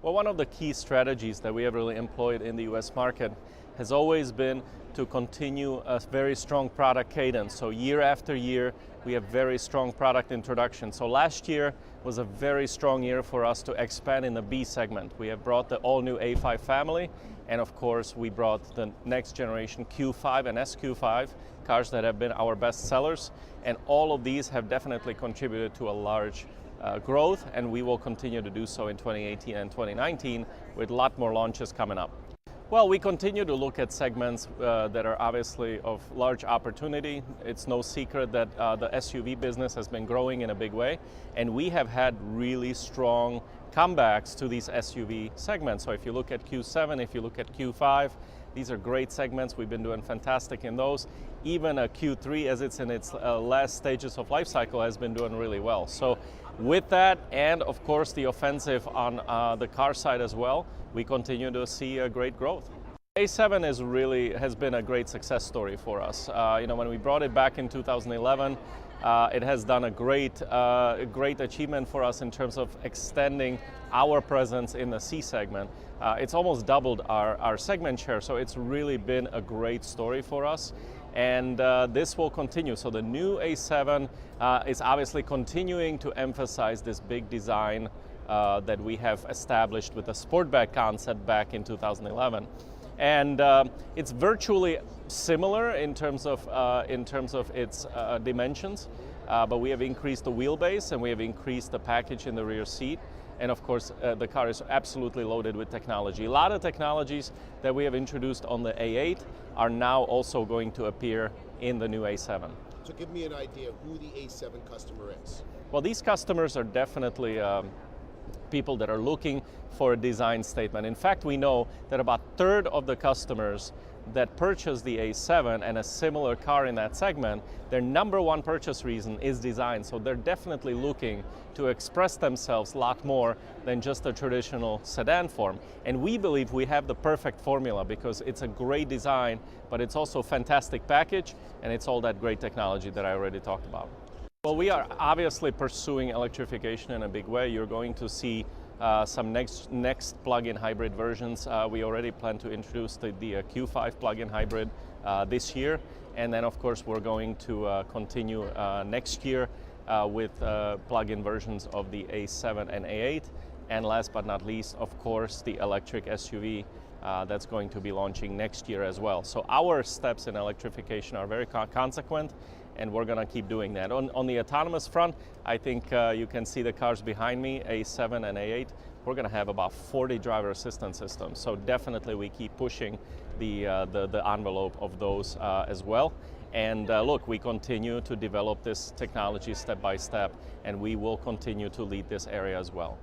Well, one of the key strategies that we have really employed in the US market has always been to continue a very strong product cadence. So year after year, we have very strong product introduction. So last year was a very strong year for us to expand in the B segment. We have brought the all-new A5 family, and of course we brought the next generation Q5 and SQ5, cars that have been our best sellers, and all of these have definitely contributed to a large growth, and we will continue to do so in 2018 and 2019 with a lot more launches coming up. Well, we continue to look at segments that are obviously of large opportunity. It's no secret that the SUV business has been growing in a big way, and we have had really strong comebacks to these SUV segments. So if you look at Q7, if you look at Q5, these are great segments. We've been doing fantastic in those. Even a Q3, as it's in its last stages of life cycle, has been doing really well. So with that, and of course the offensive on the car side as well, we continue to see a great growth. A7 has been a great success story for us. When we brought it back in 2011, it has done a great achievement for us in terms of extending our presence in the C segment. It's almost doubled our segment share, so it's really been a great story for us. And this will continue. So the new A7 is obviously continuing to emphasize this big design that we have established with the Sportback concept back in 2011. And it's virtually similar in terms of its dimensions, but we have increased the wheelbase and we have increased the package in the rear seat. And of course, the car is absolutely loaded with technology. A lot of technologies that we have introduced on the A8 are now also going to appear in the new A7. So give me an idea who the A7 customer is. Well, these customers are definitely people that are looking for a design statement. In fact, we know that about a third of the customers that purchase the A7 and a similar car in that segment, their number one purchase reason is design. So they're definitely looking to express themselves a lot more than just a traditional sedan form. And we believe we have the perfect formula because it's a great design, but it's also a fantastic package, and it's all that great technology that I already talked about. Well, we are obviously pursuing electrification in a big way. You're going to see some next plug-in hybrid versions. We already plan to introduce the Q5 plug-in hybrid this year. And then, of course, we're going to continue next year with plug-in versions of the A7 and A8. And last but not least, of course, the electric SUV that's going to be launching next year as well. So our steps in electrification are very consequent, and we're going to keep doing that. On the autonomous front, I think you can see the cars behind me, A7 and A8. We're going to have about 40 driver assistance systems. So definitely we keep pushing the envelope of those as well. And look, we continue to develop this technology step by step, and we will continue to lead this area as well.